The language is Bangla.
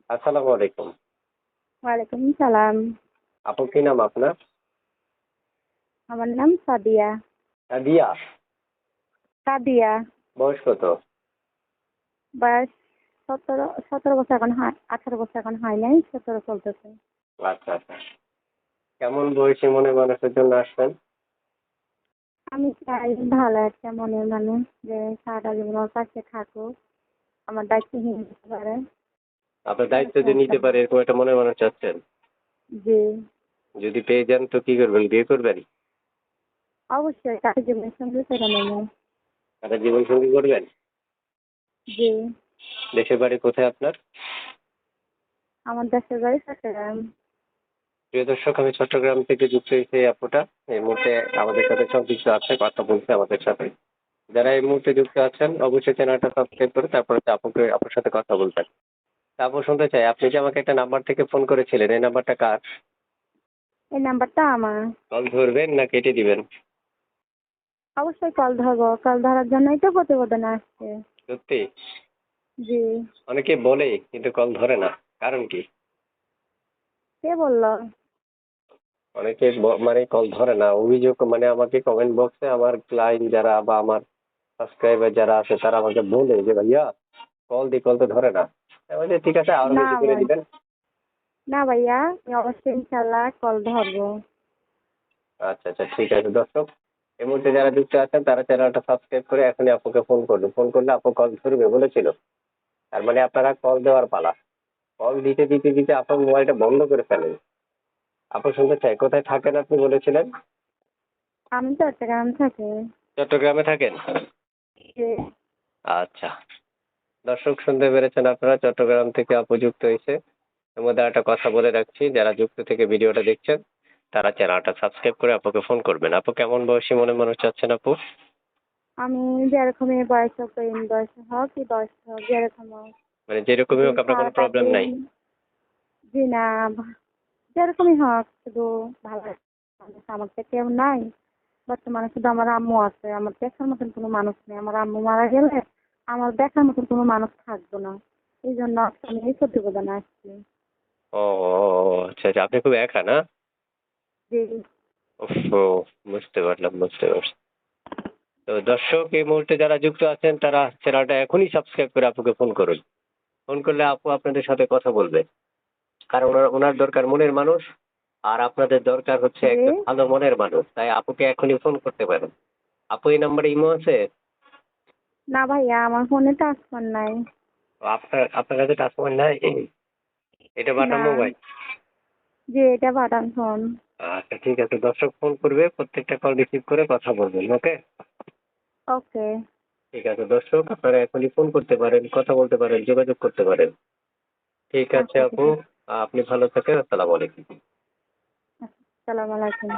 আসসালামু আলাইকুম। ওয়ালাইকুম সালাম। আপু কি নাম আপনার? আমার নাম সাদিয়া। দিয়া। সাদিয়া। বয়স কত? বয়স ১৭ বছর এখন হয়, ১৮ বছর এখন হয় নাই, ১৭ চলতেছে। আচ্ছা আচ্ছা। কেমন বয়সী মনে মানুষের জন্য আসছেন? আমি চাই ভালো একটা মনের মানুষ যে সারাটা জীবন আমার পাশে থাকুক, আমার দায়িত্বহীন হতে পারে। আপনার দায়িত্ব এরকম যে একটা নিতে পারে এরকম একটা মনের মানুষ চাচ্ছেন? জি, যদি পেয়ে যান তো কি করবেন? বিয়ে করবেন? অবশ্যই তাকে জীবনের সঙ্গে করে নেব। একটা জীবন সঙ্গী করবেন? জি, দেশের বাড়ি কোথায় আপনার? আমার দেশের বাড়ি চট্টগ্রাম। প্রিয় দর্শক, আমি চট্টগ্রাম থেকে যুক্ত হয়েছি। এই আপুটা এই মুহূর্তে আমাদের সাথে সংযুক্ত আছে, কথা বলছে আমাদের সাথে। যারা এই মুহূর্তে যুক্ত আছেন অবশ্যই চ্যানেলটা সাবস্ক্রাইব করে তারপরে আপুর সাথে কথা বলবেন। তা আপু শুনতে চাই, আপনি যে আমাকে একটা নাম্বার থেকে ফোন করেছিলেন, এই নাম্বারটা কার? এই নাম্বারটা আমার। কল ধরবেন না কেটে দিবেন? অবশ্যই কল ধরবো, কল ধরার জন্যই তো প্রতিবেদন আসছে। সত্যি? জি। অনেকে বলে কিন্তু কল ধরে না, কারণ কি? কে বললো? অনেকে মানে কল ধরে না, অভিযোগ মানে আমাকে কমেন্ট বক্সে আমার ক্লায়েন্ট যারা বা আমার সাবস্ক্রাইবার যারা আছে তারা আমাকে বলে যে ভাইয়া কল দি, কল তো ধরে না। আমি বলি, ঠিক আছে আরো না বেশি করে ভাই, দিবেন। না ভাইয়া, আমি অবশ্যই ইনশাল্লাহ কল ধরবো। আচ্ছা আচ্ছা, ঠিক আছে। দর্শক, এই মুহূর্তে যারা যুক্ত আছেন তারা চ্যানেলটা সাবস্ক্রাইব করে এখনই আপুকে ফোন করবেন। ফোন করলে আপু কল ধরবে বলেছিল। তার মানে আপনারা কল দেওয়ার পালা। কল দিতে দিতে দিতে আপনার মোবাইলটা বন্ধ করে ফেলেন। আপু শুনতে চাই, কোথায় থাকেন আপনি বলেছিলেন? আমি চট্টগ্রাম থাকি। চট্টগ্রামে থাকেন? যে আচ্ছা। দর্শক শুনতে পেরেছেন আপনারা, চট্টগ্রাম থেকে আপু যুক্ত হয়েছে। এর মধ্যে একটা কথা বলে রাখছি, যারা যুক্ত থেকে ভিডিওটা দেখছেন তারা চ্যানেলটা সাবস্ক্রাইব করে আপুকে ফোন করবেন। আপু কেমন বয়সী মনে মানুষ চাচ্ছেন আপু? আমি যেরকমই বয়স হোক, বয়স হোক কি বয়স হোক, যেরকম হোক, মানে যেরকমই যদি হোক আপনার কোনো সারাটা প্রবলেম নাই? দিন, জি না, যেরকমই হোক, শুধু ভালো মানুষ আমার তো কেউ নাই বর্তমানে, শুধু আমার আম্মু আছে। আমার দেখার মতন কোনো মানুষ নেই। আমার আম্মু মারা গেলে আমার দেখার মতন কোনো মানুষ থাকবে না। এই জন্য আজকে আমি এই প্রতিবেদনে আসছি। ও ও, ও, আচ্ছা আচ্ছা, আপনি খুব একা না? জি। উফ, ও, বুঝতে পারলাম বুঝতে পারছি। তো দর্শক, এই মুহূর্তে যারা যুক্ত আছেন তারা চ্যানেলটা এখনই সাবস্ক্রাইব করে আপুকে ফোন করুন। ফোন করলে আপু আপনাদের সাথে কথা বলবে। কারণ ওনার দরকার মনের মানুষ, আর আপনাদের দরকার হচ্ছে জি। একজন ভালো মনের মানুষ। তাই আপুকে এখনই ফোন করতে পারেন। আপু এই নাম্বারে ইমো আছে? না ভাইয়া, আমার ফোনে টাচফোন নাই। ও, আপনার আপনার কাছে টাচ ফোন নাই? এটা বাটন না। মোবাইল? জি, এটা বাটন ফোন। আচ্ছা ঠিক আছে, দর্শক ফোন করবে, প্রত্যেকটা কল রিসিভ করে কথা বলবেন, ওকে? ওকে। ঠিক আছে দর্শক, আপনারা এখনই ফোন করতে পারেন, কথা বলতে পারেন, যোগাযোগ করতে পারেন। ঠিক আছে আচ্ছা, ঠিক আপু, আছে। আপনি ভালো থাকেন। আসসালামু আলাইকুম। আসসালামু আলাইকুম।